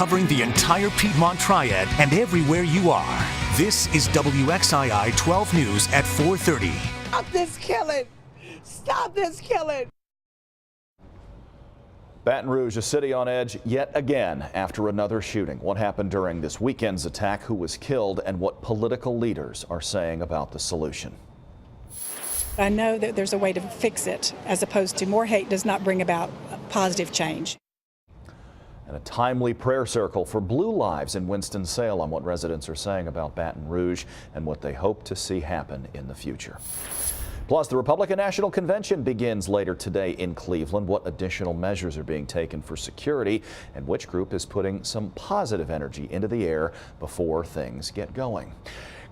covering the entire Piedmont Triad and everywhere you are. This is WXII 12 News at 4:30. Stop this killing! Stop this killing! Baton Rouge, a city on edge yet again after another shooting. What happened during this weekend's attack, who was killed, and what political leaders are saying about the solution. I know that there's a way to fix it, as opposed to more hate does not bring about positive change. And a timely prayer circle for blue lives in Winston-Salem, what residents are saying about Baton Rouge and what they hope to see happen in the future. Plus, the Republican National Convention begins later today in Cleveland. What additional measures are being taken for security, and which group is putting some positive energy into the air before things get going?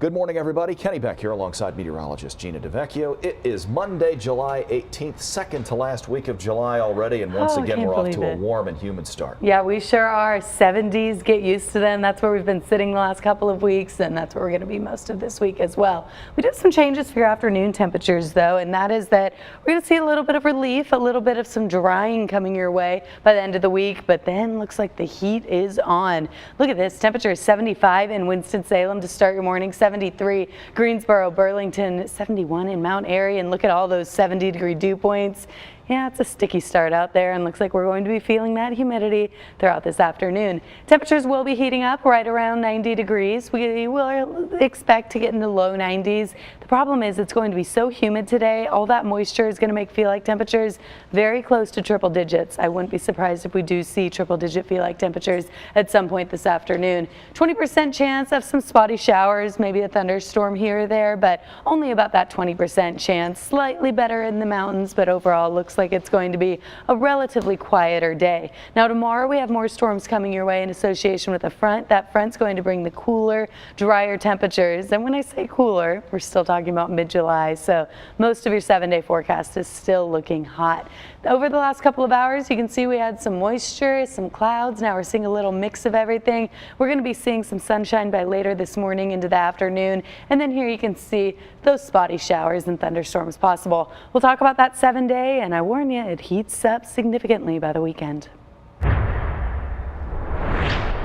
Good morning, everybody. Kenny Beck here alongside meteorologist Gina DeVecchio. It is Monday, July 18th, second to last week of July already, and once again we're off to a warm and humid start. Yeah, we sure are. 70s, get used to them. That's where we've been sitting the last couple of weeks, and that's where we're going to be most of this week as well. We did some changes for your afternoon temperatures, though, and that is that we're going to see a little bit of relief, a little bit of some drying coming your way by the end of the week, but then looks like the heat is on. Look at this. Temperature is 75 in Winston-Salem to start your morning. 73 Greensboro, Burlington, 71 in Mount Airy, and look at all those 70-degree dew points. Yeah, it's a sticky start out there, and looks like we're going to be feeling that humidity throughout this afternoon. Temperatures will be heating up right around 90 degrees. We will expect to get into low 90s. The problem is it's going to be so humid today. All that moisture is going to make feel-like temperatures very close to triple digits. I wouldn't be surprised if we do see triple-digit feel-like temperatures at some point this afternoon. 20% chance of some spotty showers, maybe a thunderstorm here or there, but only about that 20% chance. Slightly better in the mountains, but overall looks like it's going to be a relatively quieter day. Now tomorrow we have more storms coming your way in association with a front. That front's going to bring the cooler, drier temperatures. And when I say cooler, we're still talking about mid-July, so most of your 7-day forecast is still looking hot. Over the last couple of hours, you can see we had some moisture, some clouds. Now we're seeing a little mix of everything. We're going to be seeing some sunshine by later this morning into the afternoon. And then here you can see those spotty showers and thunderstorms possible. We'll talk about that 7-day, and I warn you, it heats up significantly by the weekend.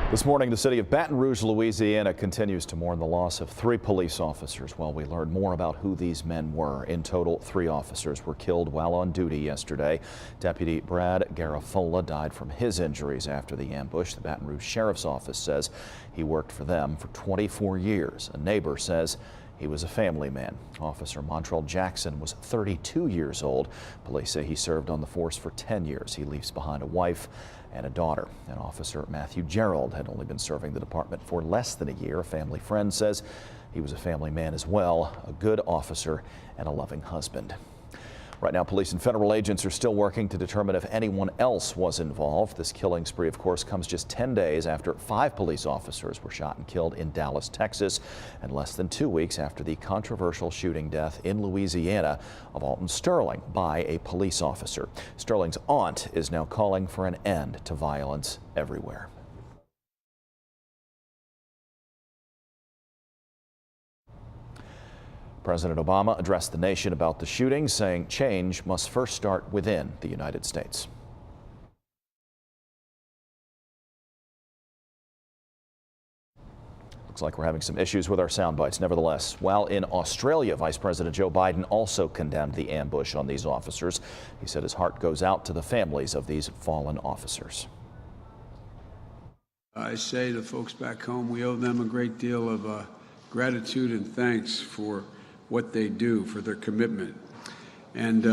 This morning, the city of Baton Rouge, Louisiana continues to mourn the loss of 3 police officers while we learn more about who these men were. In total, 3 officers were killed while on duty yesterday. Deputy Brad Garafola died from his injuries after the ambush. The Baton Rouge Sheriff's Office says he worked for them for 24 years. A neighbor says he was a family man. Officer Montrell Jackson was 32 years old. Police say he served on the force for 10 years. He leaves behind a wife and a daughter. And Officer Matthew Gerald had only been serving the department for less than a year. A family friend says he was a family man as well, a good officer and a loving husband. Right now, police and federal agents are still working to determine if anyone else was involved. This killing spree, of course, comes just 10 days after 5 police officers were shot and killed in Dallas, Texas, and less than 2 weeks after the controversial shooting death in Louisiana of Alton Sterling by a police officer. Sterling's aunt is now calling for an end to violence everywhere. President Obama addressed the nation about the shooting, saying change must first start within the United States. Looks like we're having some issues with our sound bites. Nevertheless, while in Australia, Vice President Joe Biden also condemned the ambush on these officers. He said his heart goes out to the families of these fallen officers. I say to folks back home, we owe them a great deal of gratitude and thanks for what they do, for their commitment. And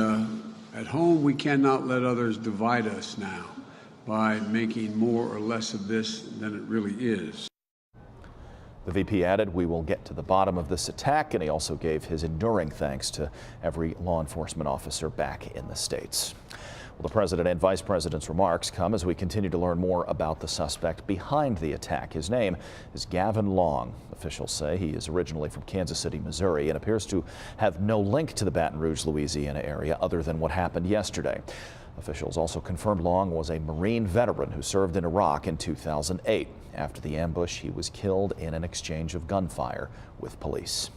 at home, we cannot let others divide us now by making more or less of this than it really is. The VP added, we will get to the bottom of this attack, and he also gave his enduring thanks to every law enforcement officer back in the States. Well, the president and vice president's remarks come as we continue to learn more about the suspect behind the attack. His name is Gavin Long. Officials say he is originally from Kansas City, Missouri, and appears to have no link to the Baton Rouge, Louisiana area other than what happened yesterday. Officials also confirmed Long was a Marine veteran who served in Iraq in 2008. After the ambush, he was killed in an exchange of gunfire with police.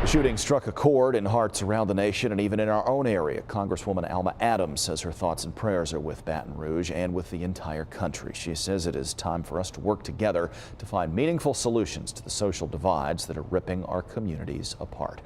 The shooting struck a chord in hearts around the nation and even in our own area. Congresswoman Alma Adams says her thoughts and prayers are with Baton Rouge and with the entire country. She says it is time for us to work together to find meaningful solutions to the social divides that are ripping our communities apart.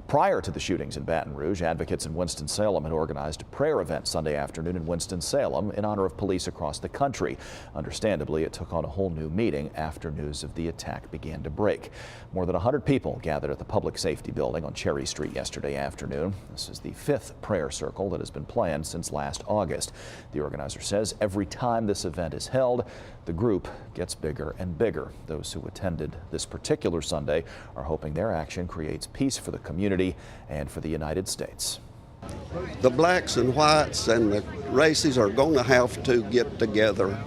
Prior to the shootings in Baton Rouge, advocates in Winston-Salem had organized a prayer event Sunday afternoon in Winston-Salem in honor of police across the country. Understandably, it took on a whole new meaning after news of the attack began to break. More than 100 people gathered at the Public Safety Building on Cherry Street yesterday afternoon. This is the 5th prayer circle that has been planned since last August. The organizer says every time this event is held, the group gets bigger and bigger. Those who attended this particular Sunday are hoping their action creates peace for the community and for the United States. The blacks and whites and the races are going to have to get together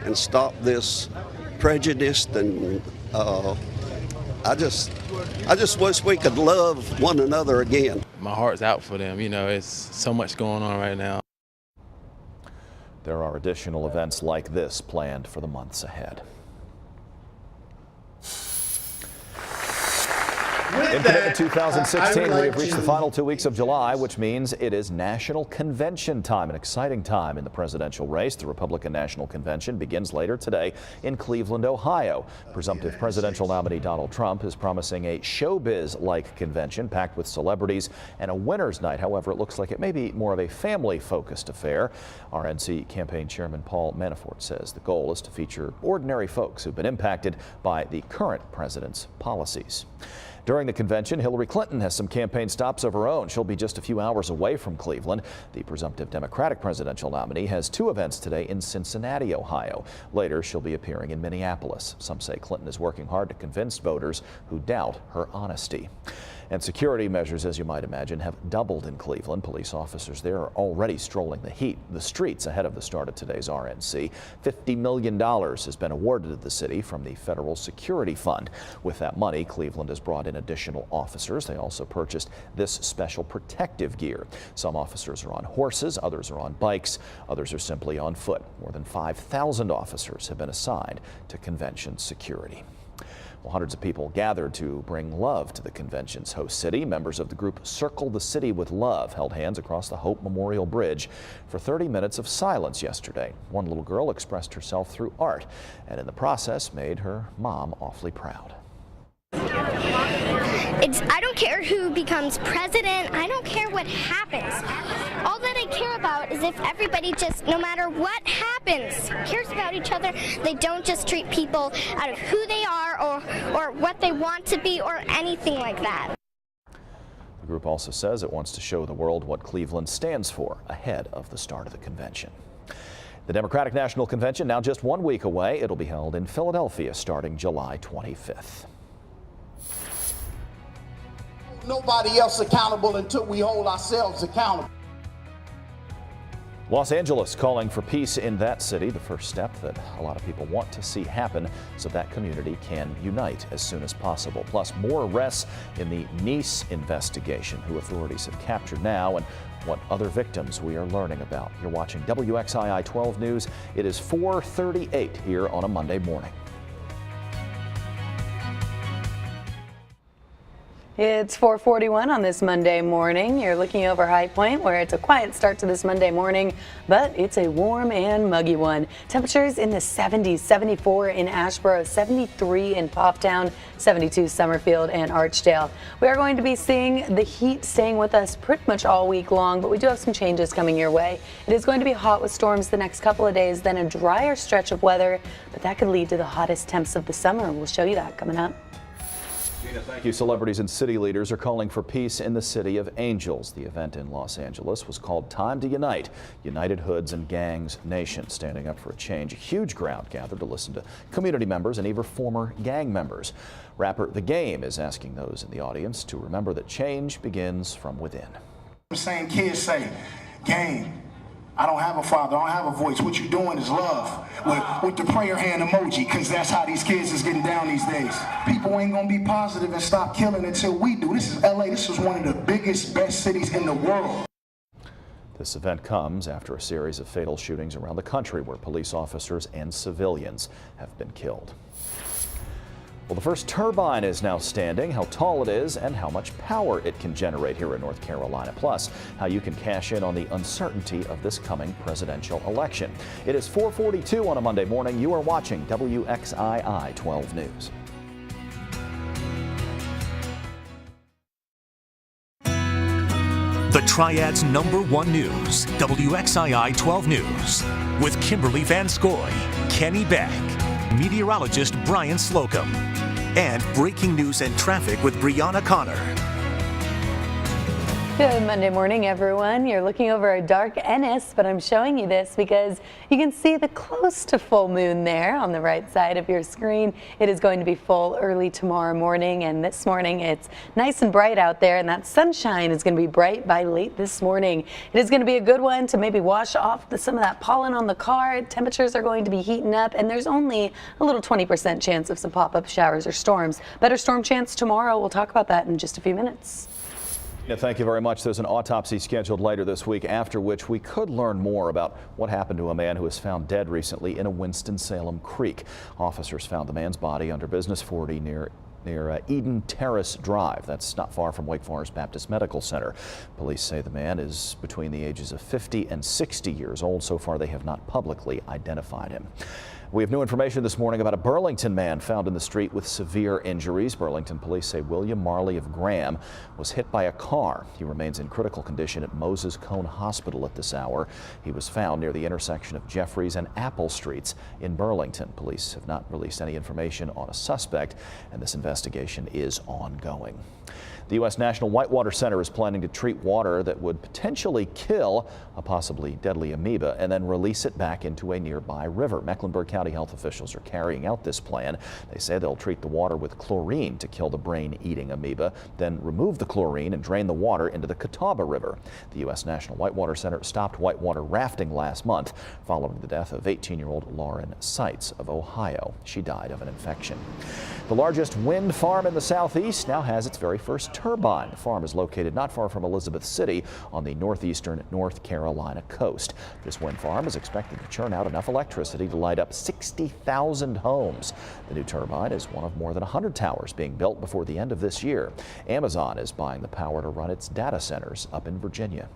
and stop this prejudice. And I just wish we could love one another again. My heart's out for them. You know, it's so much going on right now. There are additional events like this planned for the months ahead. In commitment 2016, we have reached the final 2 weeks of July, which means it is National Convention time, an exciting time in the presidential race. The Republican National Convention begins later today in Cleveland, Ohio. Presumptive presidential nominee Donald Trump is promising a showbiz-like convention packed with celebrities and a winner's night. However, it looks like it may be more of a family-focused affair. RNC campaign chairman Paul Manafort says the goal is to feature ordinary folks who've been impacted by the current president's policies. During the convention, Hillary Clinton has some campaign stops of her own. She'll be just a few hours away from Cleveland. The presumptive Democratic presidential nominee has 2 events today in Cincinnati, Ohio. Later, she'll be appearing in Minneapolis. Some say Clinton is working hard to convince voters who doubt her honesty. And security measures, as you might imagine, have doubled in Cleveland. Police officers there are already strolling the streets ahead of the start of today's RNC. $50 million has been awarded to the city from the Federal Security Fund. With that money, Cleveland has brought in additional officers. They also purchased this special protective gear. Some officers are on horses, others are on bikes, others are simply on foot. More than 5,000 officers have been assigned to convention security. Well, hundreds of people gathered to bring love to the convention's host city. Members of the group Circle the City with Love held hands across the Hope Memorial Bridge for 30 minutes of silence yesterday. One little girl expressed herself through art and in the process made her mom awfully proud. I don't care who becomes president. I don't care what happens. All that I care about is if everybody just, no matter what happens, cares about each other. They don't just treat people out of who they are or what they want to be or anything like that. The group also says it wants to show the world what Cleveland stands for ahead of the start of the convention. The Democratic National Convention now just 1 week away. It'll be held in Philadelphia starting July 25th. Nobody else accountable until we hold ourselves accountable. Los Angeles calling for peace in that city, the first step that a lot of people want to see happen so that community can unite as soon as possible. Plus, more arrests in the Nice investigation, who authorities have captured now and what other victims we are learning about. You're watching WXII 12 News. It is 4:38 here on a Monday morning. It's 4:41 on this Monday morning. You're looking over High Point, where it's a quiet start to this Monday morning, but it's a warm and muggy one. Temperatures in the 70s, 74 in Asheboro, 73 in Pofftown, 72 Summerfield and Archdale. We are going to be seeing the heat staying with us pretty much all week long, but we do have some changes coming your way. It is going to be hot with storms the next couple of days, then a drier stretch of weather, but that could lead to the hottest temps of the summer. We'll show you that coming up. Gina, thank you. Celebrities and city leaders are calling for peace in the City of Angels. The event in Los Angeles was called Time to Unite. United Hoods and Gangs Nation, standing up for a change. A huge crowd gathered to listen to community members and even former gang members. Rapper The Game is asking those in the audience to remember that change begins from within. I'm saying kids say, Game, I don't have a father, I don't have a voice. What you're doing is love with the prayer hand emoji, because that's how these kids is getting down these days. People ain't gonna be positive and stop killing until we do. This is LA. This is one of the biggest, best cities in the world. This event comes after a series of fatal shootings around the country where police officers and civilians have been killed. Well, the first turbine is now standing, how tall it is, and how much power it can generate here in North Carolina. Plus, how you can cash in on the uncertainty of this coming presidential election. It is 4:42 on a Monday morning. You are watching WXII 12 News. The Triad's #1 news, WXII 12 News, with Kimberly Van Scoy, Kenny Beck, meteorologist Brian Slocum, and breaking news and traffic with Brianna Connor. Good Monday morning, everyone. You're looking over a dark Ennis, but I'm showing you this because you can see the close to full moon there on the right side of your screen. It is going to be full early tomorrow morning, and this morning it's nice and bright out there, and that sunshine is going to be bright by late this morning. It is going to be a good one to maybe wash off some of that pollen on the car. Temperatures are going to be heating up, and there's only a little 20% chance of some pop-up showers or storms. Better storm chance tomorrow. We'll talk about that in just a few minutes. Yeah, thank you very much. There's an autopsy scheduled later this week, after which we could learn more about what happened to a man who was found dead recently in a Winston-Salem creek. Officers found the man's body under Business 40 near Eden Terrace Drive. That's not far from Wake Forest Baptist Medical Center. Police say the man is between the ages of 50 and 60 years old. So far, they have not publicly identified him. We have new information this morning about a Burlington man found in the street with severe injuries. Burlington police say William Marley of Graham was hit by a car. He remains in critical condition at Moses Cone Hospital at this hour. He was found near the intersection of Jeffries and Apple Streets in Burlington. Police have not released any information on a suspect, and this investigation is ongoing. The U.S. National Whitewater Center is planning to treat water that would potentially kill a possibly deadly amoeba and then release it back into a nearby river. Mecklenburg County health officials are carrying out this plan. They say they'll treat the water with chlorine to kill the brain-eating amoeba, then remove the chlorine and drain the water into the Catawba River. The U.S. National Whitewater Center stopped whitewater rafting last month following the death of 18-year-old Lauren Seitz of Ohio. She died of an infection. The largest wind farm in the southeast now has its very first turbine. The farm is located not far from Elizabeth City on the northeastern North Carolina coast. This wind farm is expected to churn out enough electricity to light up 60,000 homes. The new turbine is one of more than 100 towers being built before the end of this year. Amazon is buying the power to run its data centers up in Virginia.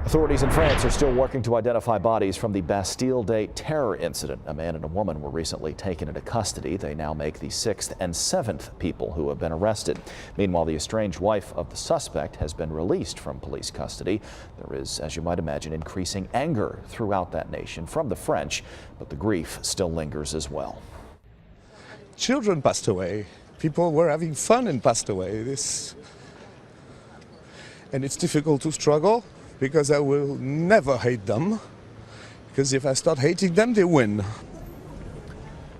Authorities in France are still working to identify bodies from the Bastille Day terror incident. A man and a woman were recently taken into custody. They now make the 6th and 7th people who have been arrested. Meanwhile, the estranged wife of the suspect has been released from police custody. There is, as you might imagine, increasing anger throughout that nation from the French, but the grief still lingers as well. Children passed away. People were having fun and passed away. And it's difficult to struggle, because I will never hate them, because if I start hating them, they win.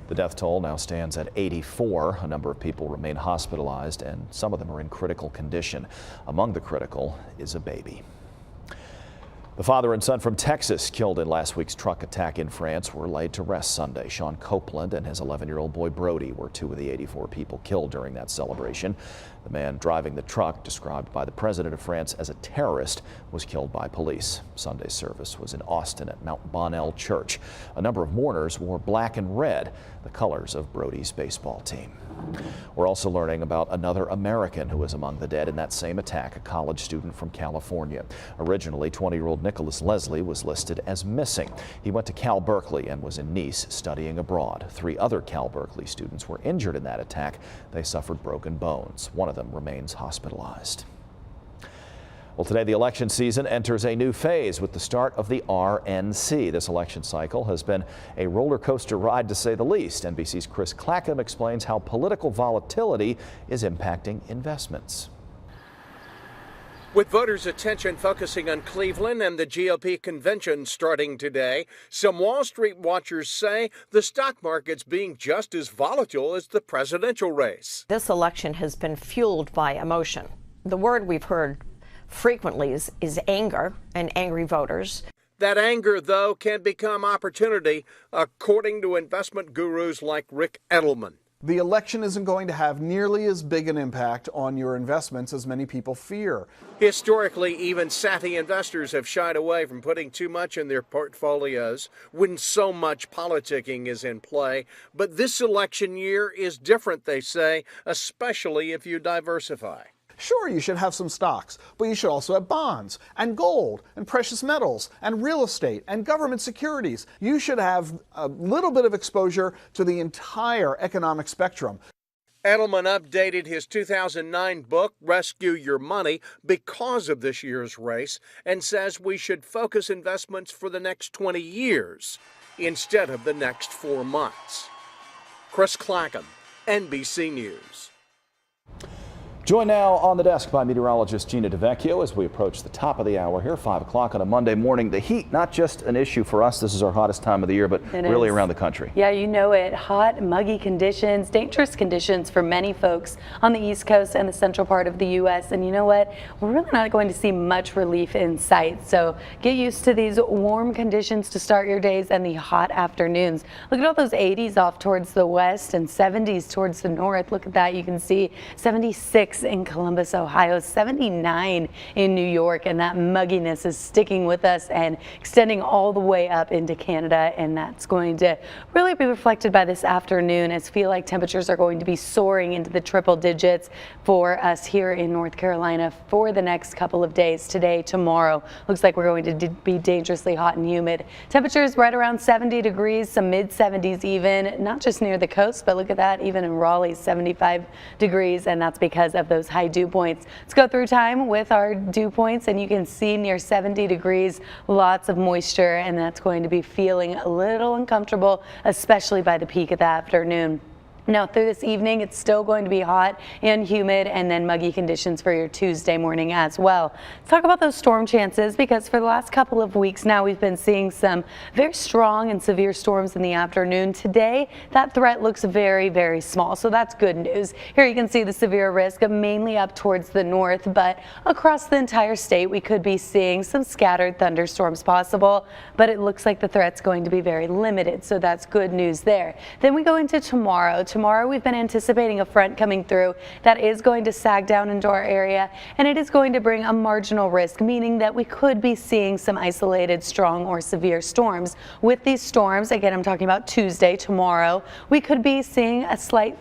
The death toll now stands at 84. A number of people remain hospitalized, and some of them are in critical condition. Among the critical is a baby. The father and son from Texas killed in last week's truck attack in France were laid to rest Sunday. Sean Copeland and his 11-year-old boy Brody were two of the 84 people killed during that celebration. The man driving the truck, described by the president of France as a terrorist, was killed by police. Sunday's service was in Austin at Mount Bonnell Church. A number of mourners wore black and red, the colors of Brody's baseball team. We're also learning about another American who was among the dead in that same attack, a college student from California. Originally, 20-year-old Nicholas Leslie was listed as missing. He went to Cal Berkeley and was in Nice studying abroad. 3 other Cal Berkeley students were injured in that attack. They suffered broken bones. One of them remains hospitalized. Well, today the election season enters a new phase with the start of the RNC. This election cycle has been a roller coaster ride, to say the least. NBC's Chris Clackham explains how political volatility is impacting investments. With voters' attention focusing on Cleveland and the GOP convention starting today, some Wall Street watchers say the stock market's being just as volatile as the presidential race. This election has been fueled by emotion. The word we've heard frequently is anger and angry voters. That anger, though, can become opportunity, according to investment gurus like Rick Edelman. The election isn't going to have nearly as big an impact on your investments as many people fear. Historically, even savvy investors have shied away from putting too much in their portfolios when so much politicking is in play. But this election year is different, they say, especially if you diversify. Sure, you should have some stocks, but you should also have bonds and gold and precious metals and real estate and government securities. You should have a little bit of exposure to the entire economic spectrum. Edelman updated his 2009 book, Rescue Your Money, because of this year's race and says we should focus investments for the next 20 years instead of the next 4 months. Chris Clackham, NBC News. Joined now on the desk by meteorologist Gina DeVecchio as we approach the top of the hour here, 5 o'clock on a Monday morning. The heat, not just an issue for us. This is our hottest time of the year, but really around the country. Yeah, you know it. Hot, muggy conditions, dangerous conditions for many folks on the East Coast and the central part of the U.S. And you know what? We're really not going to see much relief in sight. So get used to these warm conditions to start your days and the hot afternoons. Look at all those 80s off towards the west and 70s towards the north. Look at that. You can see 76 in Columbus, Ohio, 79 in New York, and that mugginess is sticking with us and extending all the way up into Canada, and that's going to really be reflected by this afternoon as feel like temperatures are going to be soaring into the triple digits for us here in North Carolina for the next couple of days. Today, tomorrow, looks like we're going to be dangerously hot and humid. Temperatures right around 70 degrees, some mid 70s even, not just near the coast, but look at that, even in Raleigh, 75 degrees, and that's because of those high dew points. Let's go through time with our dew points, and you can see near 70 degrees, lots of moisture, and that's going to be feeling a little uncomfortable, especially by the peak of the afternoon. Now through this evening, it's still going to be hot and humid, and then muggy conditions for your Tuesday morning as well. Let's talk about those storm chances, because for the last couple of weeks now we've been seeing some very strong and severe storms in the afternoon. Today, that threat looks very, very small, so that's good news. Here you can see the severe risk mainly up towards the north, but across the entire state we could be seeing some scattered thunderstorms possible, but it looks like the threat's going to be very limited, so that's good news there. Then we go into tomorrow. Tomorrow we've been anticipating a front coming through that is going to sag down into our area, and it is going to bring a marginal risk, meaning that we could be seeing some isolated strong or severe storms. With these storms, again I'm talking about Tuesday, tomorrow, we could be seeing a slight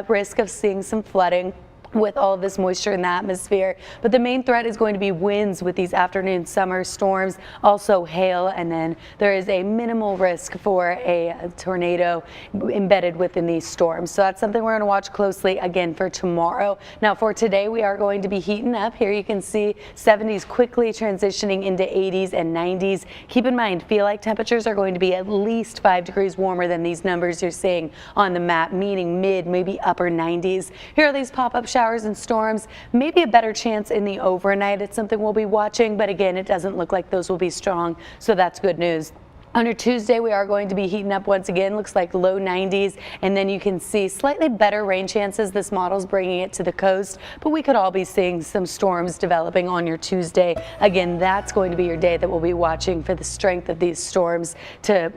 risk of seeing some flooding with all of this moisture in the atmosphere. But the main threat is going to be winds with these afternoon summer storms, also hail, and then there is a minimal risk for a tornado embedded within these storms. So that's something we're going to watch closely again for tomorrow. Now for today, we are going to be heating up. Here you can see 70s quickly transitioning into 80s and 90s. Keep in mind, feel like temperatures are going to be at least 5 degrees warmer than these numbers you're seeing on the map, meaning mid, maybe upper 90s. Here are these pop-up showers and storms, maybe a better chance in the overnight. It's something we'll be watching, but again, it doesn't look like those will be strong, so that's good news. On your Tuesday, we are going to be heating up once again. Looks like low 90s, and then you can see slightly better rain chances. This model's bringing it to the coast, but we could all be seeing some storms developing on your Tuesday. Again, that's going to be your day that we'll be watching for the strength of these storms to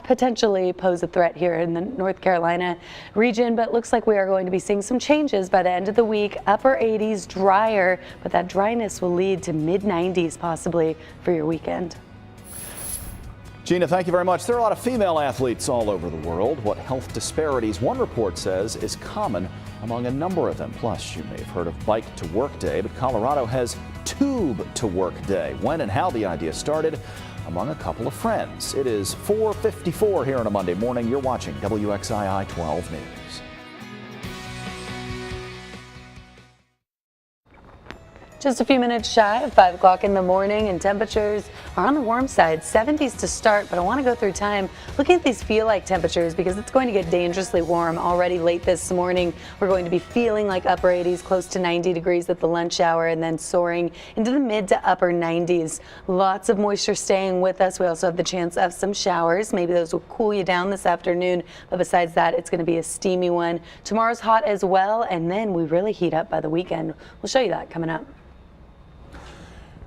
potentially pose a threat here in the North Carolina region. But looks like we are going to be seeing some changes by the end of the week. Upper 80s, drier, but that dryness will lead to mid 90s possibly for your weekend. Gina, thank you very much. There are a lot of female athletes all over the world. What health disparities, one report says, is common among a number of them. Plus, you may have heard of Bike to Work Day, but Colorado has Tube to Work Day. When and how the idea started, among a couple of friends. It is 4:54 here on a Monday morning. You're watching WXII 12 News. Just a few minutes shy of 5 o'clock in the morning, and temperatures are on the warm side, 70s to start, but I want to go through time looking at these feel like temperatures because it's going to get dangerously warm already late this morning. We're going to be feeling like upper 80s, close to 90 degrees at the lunch hour, and then soaring into the mid to upper 90s. Lots of moisture staying with us. We also have the chance of some showers. Maybe those will cool you down this afternoon, but besides that, it's going to be a steamy one. Tomorrow's hot as well, and then we really heat up by the weekend. We'll show you that coming up.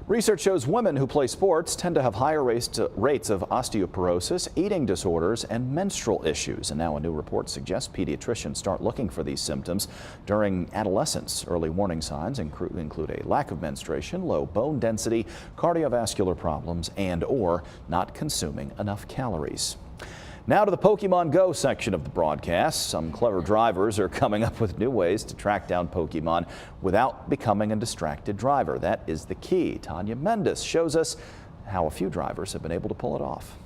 Research shows women who play sports tend to have higher rates of osteoporosis, eating disorders, and menstrual issues. And now a new report suggests pediatricians start looking for these symptoms during adolescence. Early warning signs include a lack of menstruation, low bone density, cardiovascular problems, and/or not consuming enough calories. Now to the Pokemon Go section of the broadcast. Some clever drivers are coming up with new ways to track down Pokemon without becoming a distracted driver. That is the key. Tanya Mendes shows us how a few drivers have been able to pull it off.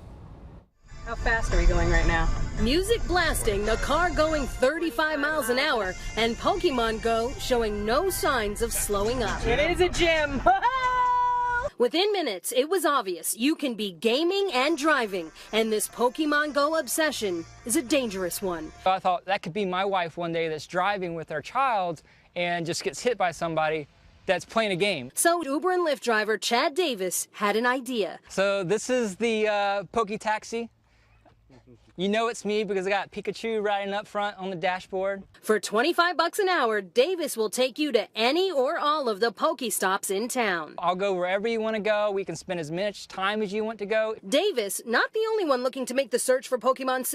How fast are we going right now? Music blasting, the car going 35 miles an hour, and Pokemon Go showing no signs of slowing up. It is a gym. Within minutes, it was obvious you can be gaming and driving, and this Pokemon Go obsession is a dangerous one. I thought that could be my wife one day that's driving with her child and just gets hit by somebody that's playing a game. So Uber and Lyft driver Chad Davis had an idea. So this is the Poke Taxi. You know it's me because I got Pikachu riding up front on the dashboard. For $25 an hour, Davis will take you to any or all of the Pokestops in town. I'll go wherever you want to go. We can spend as much time as you want to go. Davis, not the only one looking to make the search for Pokemon